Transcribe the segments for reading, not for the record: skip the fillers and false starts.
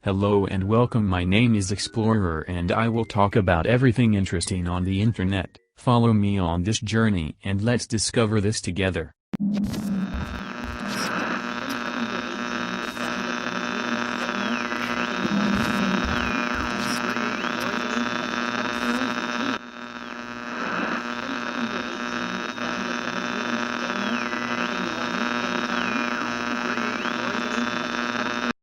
Hello and welcome, my name is Explorer and I will talk about everything interesting on the internet. Follow me on this journey and let's discover this together.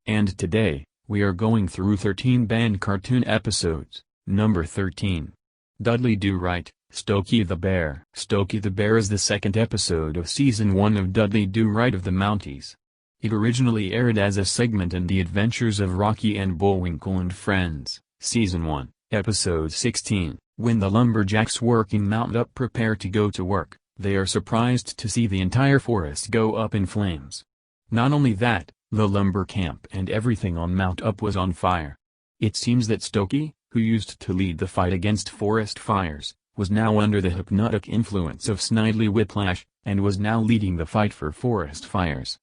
And today, we are going through 13 banned cartoon episodes. Number 13. Dudley Do-Right, Stokey the Bear. Stokey the Bear is the second episode of Season 1 of Dudley Do-Right of the Mounties. It originally aired as a segment in The Adventures of Rocky and Bullwinkle and Friends, Season 1, Episode 16. When the lumberjacks working Mount Up prepare to go to work, they are surprised to see the entire forest go up in flames. Not only that, the lumber camp and everything on Mount Up was on fire. It seems that Stokey, who used to lead the fight against forest fires, was now under the hypnotic influence of Snidely Whiplash, and was now leading the fight for forest fires.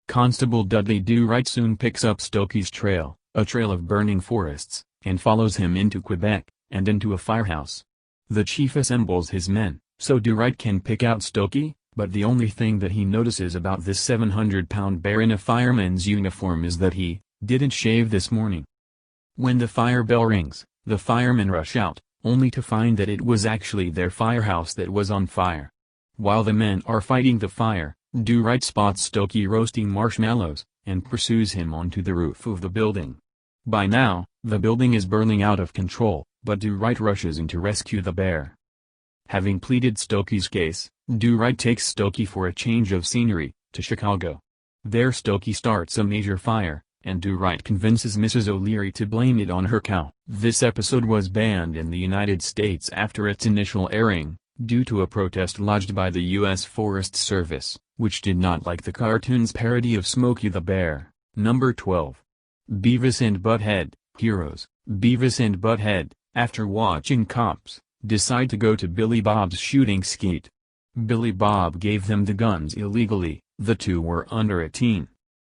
Constable Dudley Do-Right soon picks up Stokey's trail, a trail of burning forests, and follows him into Quebec, and into a firehouse. The chief assembles his men, so Do-Right can pick out Stokey, but the only thing that he notices about this 700-pound bear in a fireman's uniform is that he didn't shave this morning. When the fire bell rings, the firemen rush out, only to find that it was actually their firehouse that was on fire. While the men are fighting the fire, Do-Right spots Stokey roasting marshmallows, and pursues him onto the roof of the building. By now, the building is burning out of control, but Do-Right rushes in to rescue the bear. Having pleaded Stokey's case, Do-Right takes Stokey for a change of scenery, to Chicago. There Stokey starts a major fire, and Do-Right convinces Mrs. O'Leary to blame it on her cow. This episode was banned in the United States after its initial airing, due to a protest lodged by the U.S. Forest Service, which did not like the cartoon's parody of Smokey the Bear. Number 12. Beavis and Butt-Head, Heroes. Beavis and Butt-Head, after watching Cops, decide to go to Billy Bob's shooting skeet. Billy Bob gave them the guns illegally, the two were under 18.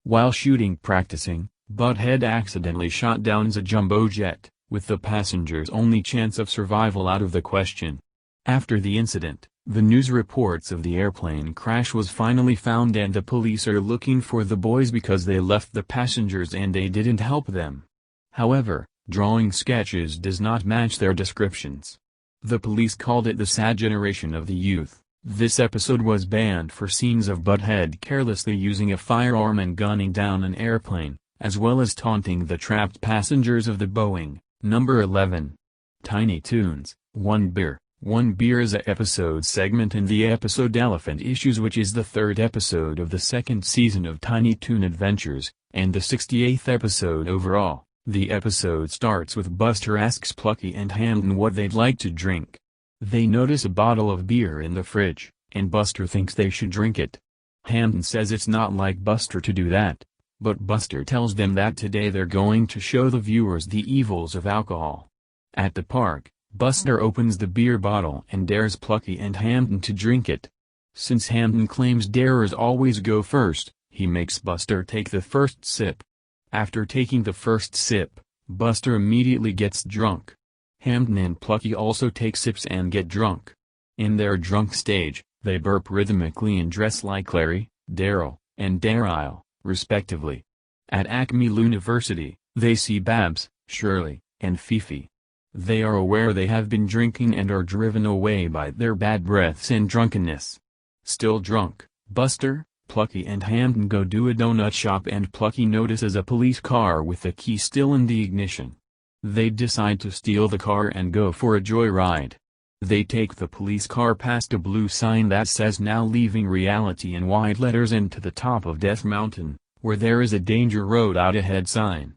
While shooting practicing, Butt-Head accidentally shot down a jumbo jet, with the passengers' only chance of survival out of the question. After the incident, the news reports of the airplane crash was finally found and the police are looking for the boys because they left the passengers and they didn't help them. However, drawing sketches does not match their descriptions. The police called it the sad generation of the youth. This episode was banned for scenes of Butt-Head carelessly using a firearm and gunning down an airplane, as well as taunting the trapped passengers of the Boeing. Number 11. Tiny Toons, One Beer. One Beer is a episode segment in the episode Elephant Issues, which is the third episode of the second season of Tiny Toon Adventures, and the 68th episode overall. The episode starts with Buster asks Plucky and Hamden what they'd like to drink. They notice a bottle of beer in the fridge, and Buster thinks they should drink it. Hamden says it's not like Buster to do that, but Buster tells them that today they're going to show the viewers the evils of alcohol. At the park, Buster opens the beer bottle and dares Plucky and Hamden to drink it. Since Hamden claims darers always go first, he makes Buster take the first sip. After taking the first sip, Buster immediately gets drunk. Hamden and Plucky also take sips and get drunk. In their drunk stage, they burp rhythmically and dress like Larry, Daryl, and Daryl, respectively. At Acme University, they see Babs, Shirley, and Fifi. They are aware they have been drinking and are driven away by their bad breaths and drunkenness. Still drunk, Buster, Plucky and Hamden go to a donut shop and Plucky notices a police car with the key still in the ignition. They decide to steal the car and go for a joyride. They take the police car past a blue sign that says "Now leaving reality" in white letters and to the top of Death Mountain, where there is a "Danger Road out ahead" sign.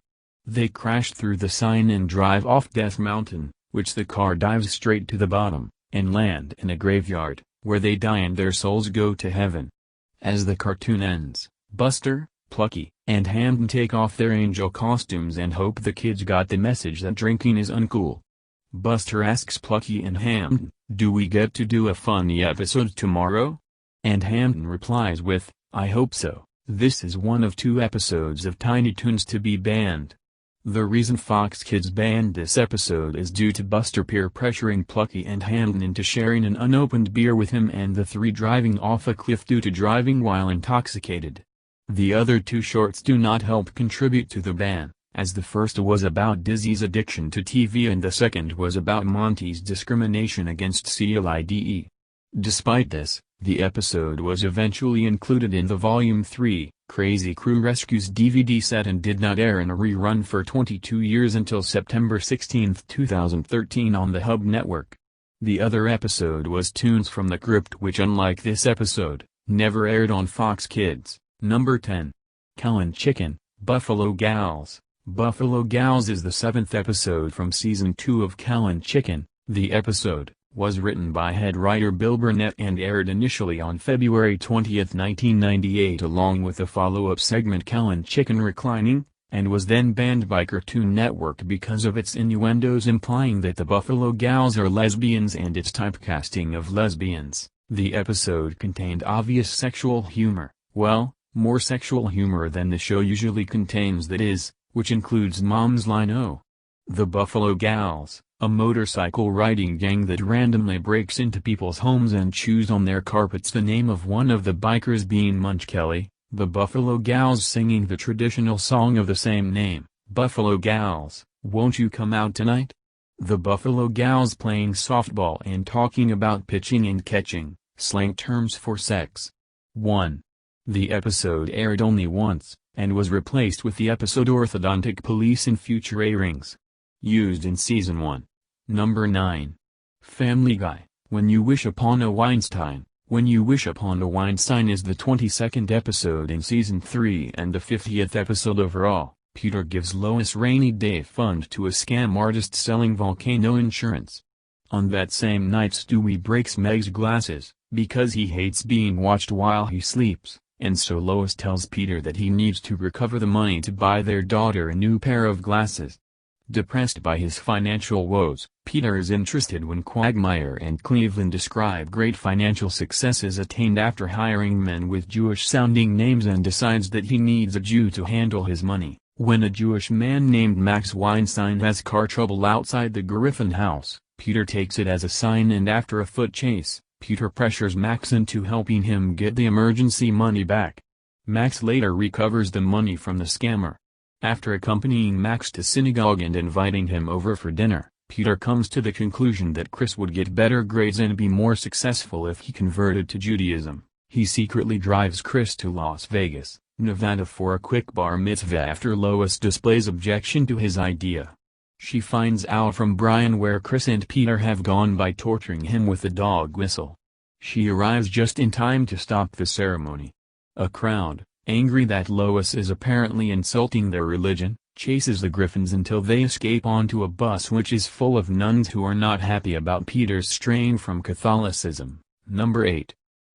They crash through the sign and drive off Death Mountain, which the car dives straight to the bottom, and land in a graveyard, where they die and their souls go to heaven. As the cartoon ends, Buster, Plucky, and Hamden take off their angel costumes and hope the kids got the message that drinking is uncool. Buster asks Plucky and Hamden, "Do we get to do a funny episode tomorrow?" And Hamden replies with, "I hope so." This is one of 2 episodes of Tiny Toons to be banned. The reason Fox Kids banned this episode is due to Buster peer pressuring Plucky and Hamden into sharing an unopened beer with him and the three driving off a cliff due to driving while intoxicated. The other two shorts do not help contribute to the ban, as the first was about Dizzy's addiction to TV and the second was about Monty's discrimination against CLIDE. Despite this, the episode was eventually included in the Volume 3, Crazy Crew Rescues DVD set and did not air in a rerun for 22 years until September 16, 2013 on the Hub Network. The other episode was Tunes from the Crypt, which, unlike this episode, never aired on Fox Kids. Number 10. Cow and Chicken, Buffalo Gals. Buffalo Gals is the 7th episode from Season 2 of Cow and Chicken. The episode was written by head writer Bill Burnett and aired initially on February 20, 1998 along with a follow-up segment Cow and Chicken Reclining, and was then banned by Cartoon Network because of its innuendos implying that the Buffalo Gals are lesbians and its typecasting of lesbians. The episode contained obvious sexual humor, well, more sexual humor than the show usually contains, that is, which includes Mom's line "Oh." The Buffalo Gals, a motorcycle riding gang that randomly breaks into people's homes and chews on their carpets, the name of one of the bikers being Munch Kelly, the Buffalo Gals singing the traditional song of the same name, Buffalo Gals, Won't You Come Out Tonight? The Buffalo Gals playing softball and talking about pitching and catching, slang terms for sex. 1. The episode aired only once, and was replaced with the episode Orthodontic Police in future airings. Used in Season 1. Number 9. Family Guy, When You Wish Upon a Weinstein. When You Wish Upon a Weinstein is the 22nd episode in Season 3 and the 50th episode overall. Peter gives Lois rainy day fund to a scam artist selling volcano insurance. On that same night Stewie breaks Meg's glasses, because he hates being watched while he sleeps, and so Lois tells Peter that he needs to recover the money to buy their daughter a new pair of glasses. Depressed by his financial woes, Peter is interested when Quagmire and Cleveland describe great financial successes attained after hiring men with Jewish-sounding names and decides that he needs a Jew to handle his money. When a Jewish man named Max Weinstein has car trouble outside the Griffin house, Peter takes it as a sign and after a foot chase, Peter pressures Max into helping him get the emergency money back. Max later recovers the money from the scammer. After accompanying Max to synagogue and inviting him over for dinner, Peter comes to the conclusion that Chris would get better grades and be more successful if he converted to Judaism. He secretly drives Chris to Las Vegas, Nevada for a quick bar mitzvah after Lois displays objection to his idea. She finds out from Brian where Chris and Peter have gone by torturing him with a dog whistle. She arrives just in time to stop the ceremony. A crowd, angry that Lois is apparently insulting their religion, chases the Griffins until they escape onto a bus which is full of nuns who are not happy about Peter's straying from Catholicism. Number 8.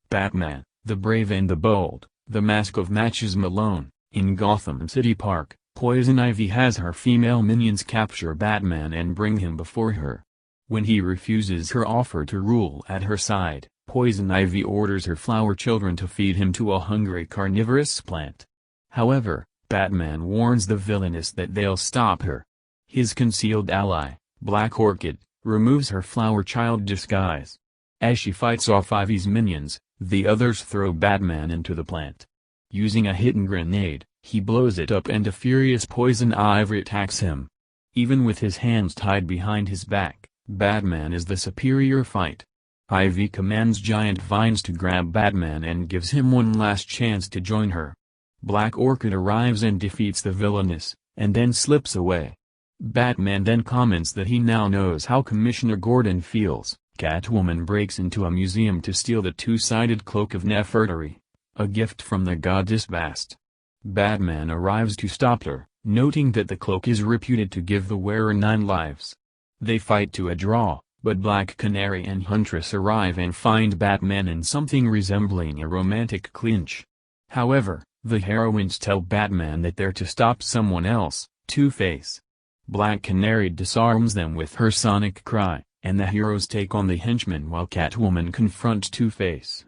Batman, the Brave and the Bold, The Mask of Matches Malone. In Gotham City Park, Poison Ivy has her female minions capture Batman and bring him before her. When he refuses her offer to rule at her side, Poison Ivy orders her flower children to feed him to a hungry carnivorous plant. However, Batman warns the villainess that they'll stop her. His concealed ally, Black Orchid, removes her flower child disguise. As she fights off Ivy's minions, the others throw Batman into the plant. Using a hidden grenade, he blows it up and a furious Poison Ivy attacks him. Even with his hands tied behind his back, Batman is the superior fight. Ivy commands Giant Vines to grab Batman and gives him one last chance to join her. Black Orchid arrives and defeats the villainess, and then slips away. Batman then comments that he now knows how Commissioner Gordon feels. Catwoman breaks into a museum to steal the two-sided cloak of Nefertari, a gift from the goddess Bast. Batman arrives to stop her, noting that the cloak is reputed to give the wearer 9 lives. They fight to a draw, but Black Canary and Huntress arrive and find Batman in something resembling a romantic clinch. However, the heroines tell Batman that they're to stop someone else, Two-Face. Black Canary disarms them with her sonic cry, and the heroes take on the henchmen while Catwoman confronts Two-Face.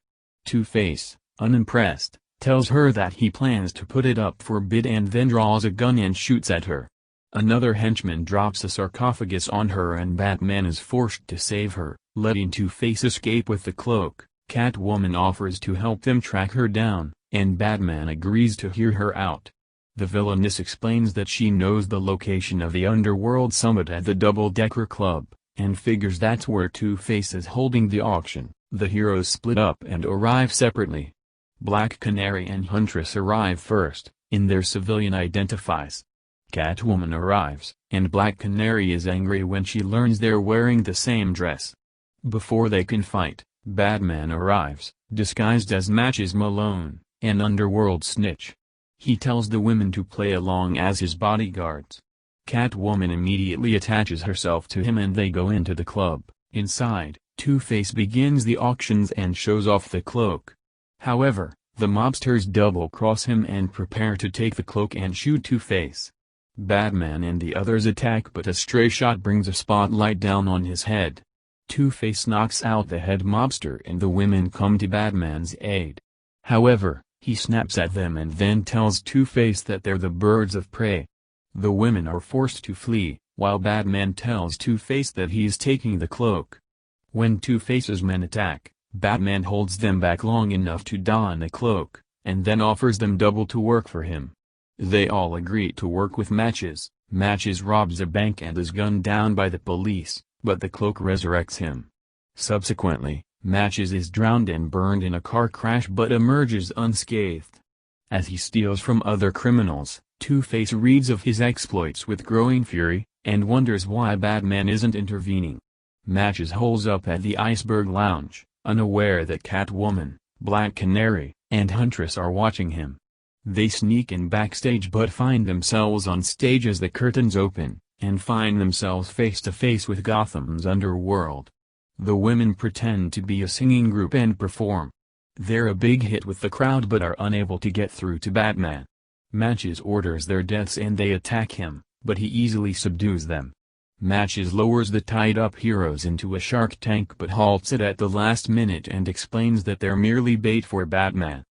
Two-Face, unimpressed, tells her that he plans to put it up for bid and then draws a gun and shoots at her. Another henchman drops a sarcophagus on her and Batman is forced to save her, letting Two-Face escape with the cloak. Catwoman offers to help them track her down, and Batman agrees to hear her out. The villainess explains that she knows the location of the Underworld Summit at the Double Decker Club, and figures that's where Two-Face is holding the auction. The heroes split up and arrive separately. Black Canary and Huntress arrive first, in their civilian identifies. Catwoman arrives, and Black Canary is angry when she learns they're wearing the same dress. Before they can fight, Batman arrives, disguised as Matches Malone, an underworld snitch. He tells the women to play along as his bodyguards. Catwoman immediately attaches herself to him and they go into the club. Inside, Two-Face begins the auctions and shows off the cloak. However, the mobsters double-cross him and prepare to take the cloak and shoot Two-Face. Batman and the others attack but a stray shot brings a spotlight down on his head. Two-Face knocks out the head mobster and the women come to Batman's aid. However, he snaps at them and then tells Two-Face that they're the birds of prey. The women are forced to flee, while Batman tells Two-Face that he is taking the cloak. When Two-Face's men attack, Batman holds them back long enough to don the cloak, and then offers them double to work for him. They all agree to work with Matches. Matches robs a bank and is gunned down by the police, but the cloak resurrects him. Subsequently, Matches is drowned and burned in a car crash but emerges unscathed. As he steals from other criminals, Two-Face reads of his exploits with growing fury, and wonders why Batman isn't intervening. Matches holes up at the Iceberg Lounge, unaware that Catwoman, Black Canary, and Huntress are watching him. They sneak in backstage but find themselves on stage as the curtains open, and find themselves face to face with Gotham's underworld. The women pretend to be a singing group and perform. They're a big hit with the crowd but are unable to get through to Batman. Matches orders their deaths and they attack him, but he easily subdues them. Matches lowers the tied-up heroes into a shark tank but halts it at the last minute and explains that they're merely bait for Batman.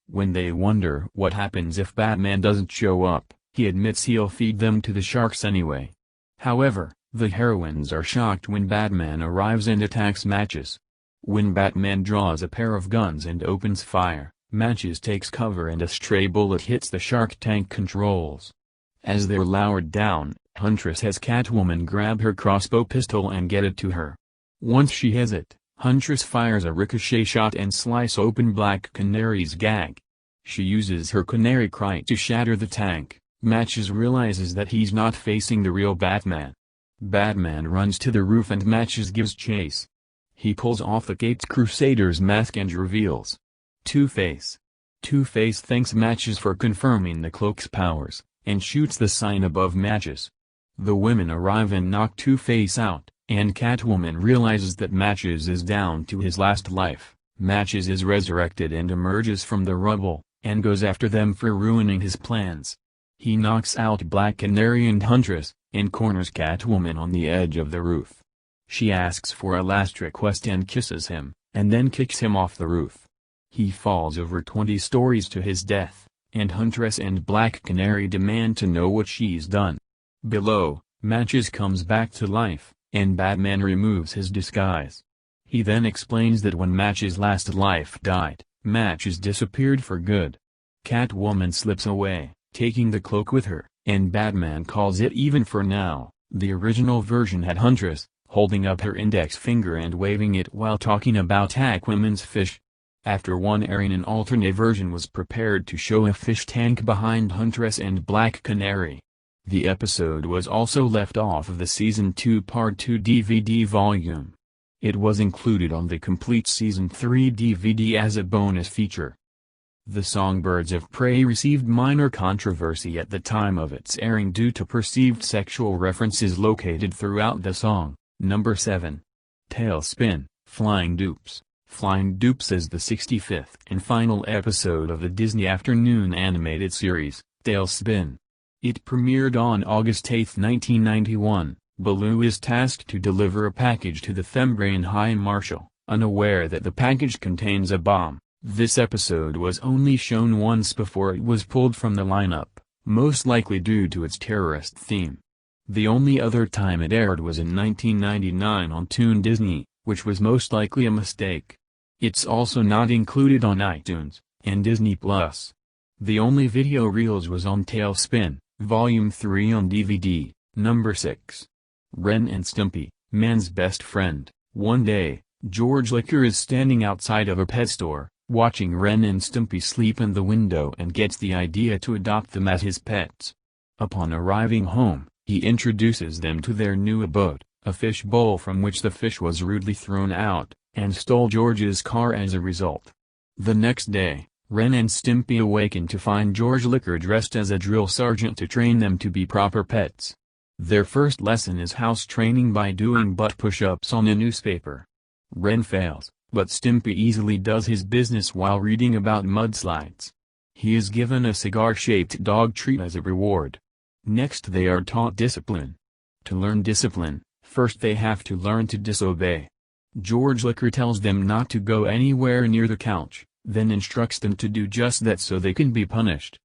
When they wonder what happens if Batman doesn't show up, he admits he'll feed them to the sharks anyway. However, the heroines are shocked when Batman arrives and attacks Matches. When Batman draws a pair of guns and opens fire, Matches takes cover and a stray bullet hits the shark tank controls. As they're lowered down, Huntress has Catwoman grab her crossbow pistol and get it to her. Once she has it, Huntress fires a ricochet shot and slice open Black Canary's gag. She uses her canary cry to shatter the tank. Matches realizes that he's not facing the real Batman. Batman runs to the roof and Matches gives chase. He pulls off the Caped Crusader's mask and reveals Two-Face. Two-Face thanks Matches for confirming the cloak's powers, and shoots the sign above Matches. The women arrive and knock Two-Face out, and Catwoman realizes that Matches is down to his last life. Matches is resurrected and emerges from the rubble, and goes after them for ruining his plans. He knocks out Black Canary and Huntress, and corners Catwoman on the edge of the roof. She asks for a last request and kisses him, and then kicks him off the roof. He falls over 20 stories to his death, and Huntress and Black Canary demand to know what she's done. Below, Matches comes back to life, and Batman removes his disguise. He then explains that when Matches' last life died, Matches disappeared for good. Catwoman slips away, taking the cloak with her, and Batman calls it even for now. The original version had Huntress, holding up her index finger and waving it while talking about Aquaman's fish. After one airing, an alternate version was prepared to show a fish tank behind Huntress and Black Canary. The episode was also left off of the Season 2 Part 2 DVD volume. It was included on the complete Season 3 DVD as a bonus feature. The song Birds of Prey received minor controversy at the time of its airing due to perceived sexual references located throughout the song. Number 7. Tailspin, Flying Dupes. Flying Dupes is the 65th and final episode of the Disney Afternoon animated series, Tailspin. It premiered on August 8, 1991. Baloo is tasked to deliver a package to the Thembrain High Marshal, unaware that the package contains a bomb. This episode was only shown once before it was pulled from the lineup, most likely due to its terrorist theme. The only other time it aired was in 1999 on Toon Disney, which was most likely a mistake. It's also not included on iTunes and Disney Plus. The only video reels was on Tailspin, Volume 3 on DVD. Number 6. Ren and Stimpy, man's best friend. One day, George Licker is standing outside of a pet store, watching Ren and Stimpy sleep in the window and gets the idea to adopt them as his pets. Upon arriving home, he introduces them to their new abode, a fish bowl from which the fish was rudely thrown out, and stole George's car as a result. The next day, Ren and Stimpy awaken to find George Licker dressed as a drill sergeant to train them to be proper pets. Their first lesson is house training by doing butt push-ups on a newspaper. Ren fails, but Stimpy easily does his business while reading about mudslides. He is given a cigar-shaped dog treat as a reward. Next they are taught discipline. To learn discipline, first they have to learn to disobey. George Licker tells them not to go anywhere near the couch, then instructs them to do just that so they can be punished.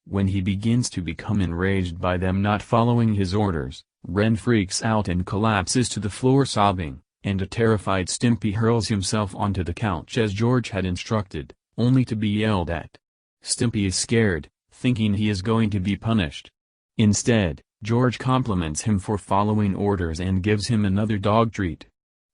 When he begins to become enraged by them not following his orders, Ren freaks out and collapses to the floor sobbing, and a terrified Stimpy hurls himself onto the couch as George had instructed, only to be yelled at. Stimpy is scared, thinking he is going to be punished. Instead, George compliments him for following orders and gives him another dog treat.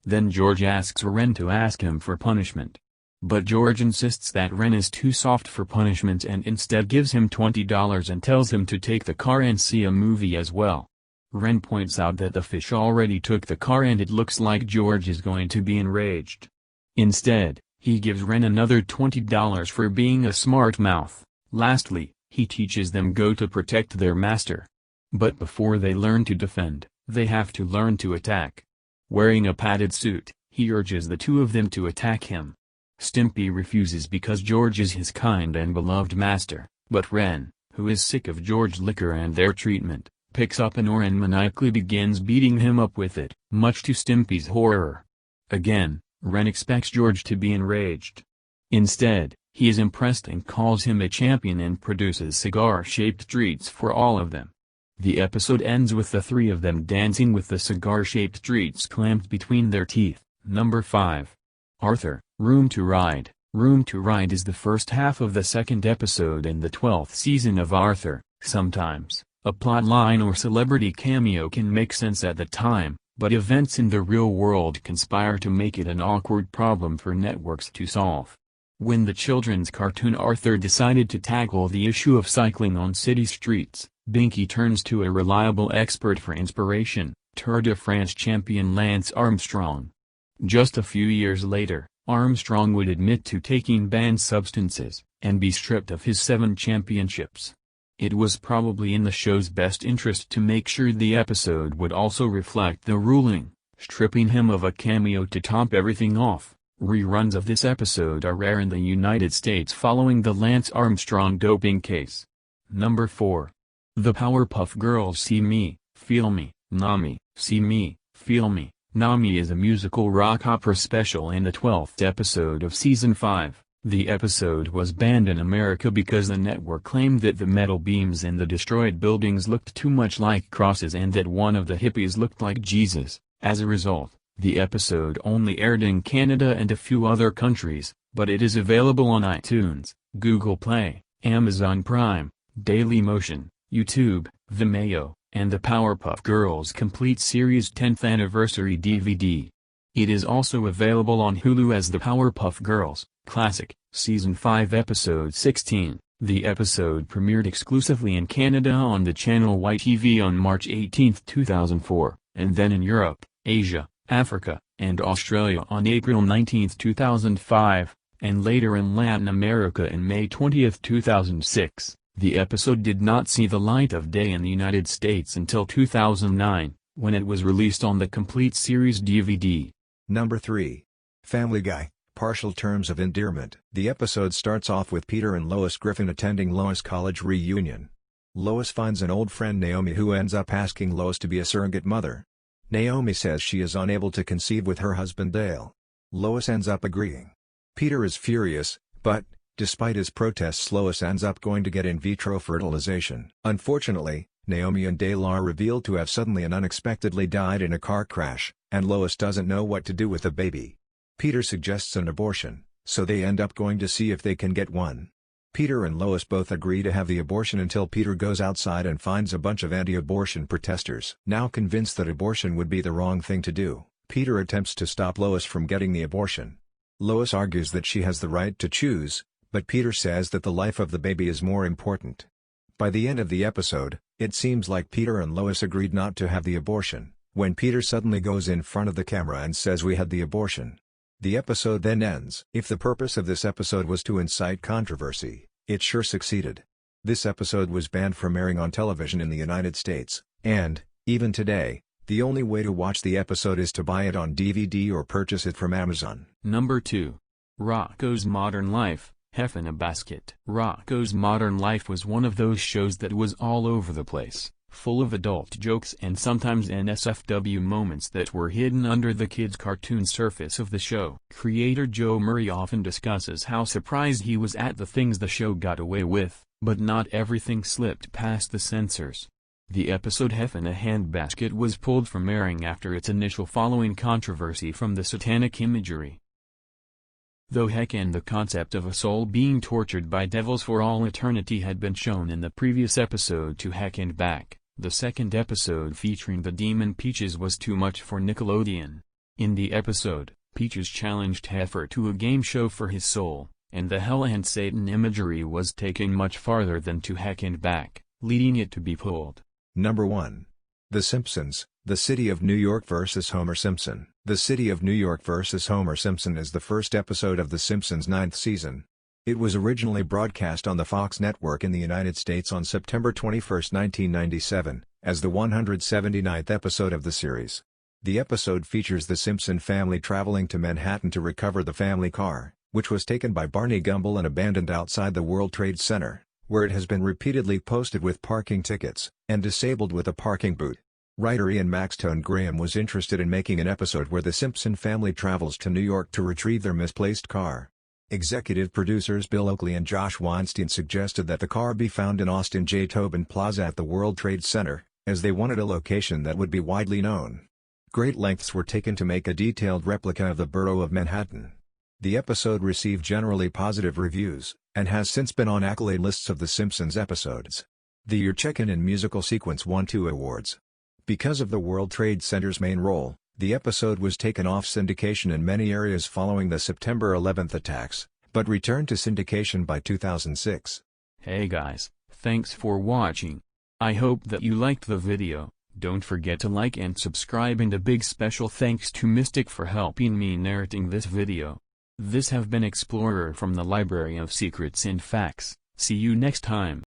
Then George asks Ren to ask him for punishment. But George insists that Ren is too soft for punishment and instead gives him $20 and tells him to take the car and see a movie as well. Ren points out that the fish already took the car and it looks like George is going to be enraged. Instead, he gives Ren another $20 for being a smart mouth. Lastly, he teaches them go to protect their master. But before they learn to defend, they have to learn to attack. Wearing a padded suit, he urges the two of them to attack him. Stimpy refuses because George is his kind and beloved master, but Ren, who is sick of George Licker and their treatment, picks up an oar and maniacally begins beating him up with it, much to Stimpy's horror. Again, Ren expects George to be enraged. Instead, he is impressed and calls him a champion and produces cigar-shaped treats for all of them. The episode ends with the three of them dancing with the cigar-shaped treats clamped between their teeth. Number 5. Arthur, Room to Ride. Room to Ride is the first half of the second episode in the 12th season of Arthur. Sometimes, a plotline or celebrity cameo can make sense at the time, but events in the real world conspire to make it an awkward problem for networks to solve. When the children's cartoon Arthur decided to tackle the issue of cycling on city streets, Binky turns to a reliable expert for inspiration, Tour de France champion Lance Armstrong. Just a few years later, Armstrong would admit to taking banned substances, and be stripped of his 7 championships. It was probably in the show's best interest to make sure the episode would also reflect the ruling, stripping him of a cameo to top everything off. Reruns of this episode are rare in the United States following the Lance Armstrong doping case. Number 4. The Powerpuff Girls See Me, Feel Me, Nami. See Me, Feel Me, Nami is a musical rock opera special in the 12th episode of Season 5. The episode was banned in America because the network claimed that the metal beams in the destroyed buildings looked too much like crosses and that one of the hippies looked like Jesus. As a result, the episode only aired in Canada and a few other countries, but it is available on iTunes, Google Play, Amazon Prime, Dailymotion, YouTube, Vimeo, and the Powerpuff Girls Complete Series 10th Anniversary DVD. It is also available on Hulu as The Powerpuff Girls Classic, Season 5 Episode 16. The episode premiered exclusively in Canada on the channel YTV on March 18, 2004, and then in Europe, Asia, Africa, and Australia on April 19, 2005, and later in Latin America in May 20, 2006. The episode did not see the light of day in the United States until 2009, when it was released on the Complete Series DVD. Number 3. Family Guy, Partial Terms of Endearment. The episode starts off with Peter and Lois Griffin attending Lois' college reunion. Lois finds an old friend Naomi who ends up asking Lois to be a surrogate mother. Naomi says she is unable to conceive with her husband Dale. Lois ends up agreeing. Peter is furious, but, despite his protests, Lois ends up going to get in vitro fertilization. Unfortunately, Naomi and Dale are revealed to have suddenly and unexpectedly died in a car crash, and Lois doesn't know what to do with the baby. Peter suggests an abortion, so they end up going to see if they can get one. Peter and Lois both agree to have the abortion until Peter goes outside and finds a bunch of anti-abortion protesters. Now convinced that abortion would be the wrong thing to do, Peter attempts to stop Lois from getting the abortion. Lois argues that she has the right to choose, but Peter says that the life of the baby is more important. By the end of the episode, it seems like Peter and Lois agreed not to have the abortion, when Peter suddenly goes in front of the camera and says we had the abortion. The episode then ends. If the purpose of this episode was to incite controversy, it sure succeeded. This episode was banned from airing on television in the United States, and, even today, the only way to watch the episode is to buy it on DVD or purchase it from Amazon. Number 2. Rocko's Modern Life, Hef in a Basket. Rocko's Modern Life was one of those shows that was all over the place, full of adult jokes and sometimes NSFW moments that were hidden under the kids' cartoon surface of the show. Creator Joe Murray often discusses how surprised he was at the things the show got away with, but not everything slipped past the censors. The episode Hef in a Handbasket was pulled from airing after its initial following controversy from the satanic imagery. Though Heck and the concept of a soul being tortured by devils for all eternity had been shown in the previous episode To Heck and Back, the second episode featuring the demon Peaches was too much for Nickelodeon. In the episode, Peaches challenged Heifer to a game show for his soul, and the Hell and Satan imagery was taken much farther than To Heck and Back, leading it to be pulled. Number 1. The Simpsons, The City of New York vs. Homer Simpson. The City of New York vs. Homer Simpson is the first episode of The Simpsons' 9th season. It was originally broadcast on the Fox network in the United States on September 21, 1997, as the 179th episode of the series. The episode features the Simpson family traveling to Manhattan to recover the family car, which was taken by Barney Gumble and abandoned outside the World Trade Center, where it has been repeatedly posted with parking tickets, and disabled with a parking boot. Writer Ian Maxtone Graham was interested in making an episode where the Simpson family travels to New York to retrieve their misplaced car. Executive producers Bill Oakley and Josh Weinstein suggested that the car be found in Austin J. Tobin Plaza at the World Trade Center, as they wanted a location that would be widely known. Great lengths were taken to make a detailed replica of the borough of Manhattan. The episode received generally positive reviews, and has since been on accolade lists of The Simpsons episodes. The Your Check-In and Musical Sequence won 2 awards. Because of the World Trade Center's main role, the episode was taken off syndication in many areas following the September 11th attacks, but returned to syndication by 2006. Hey guys, thanks for watching. I hope that you liked the video. Don't forget to like and subscribe, and a big special thanks to Mystic for helping me narrating this video. This have been Explorer from the Library of Secrets and Facts. See you next time.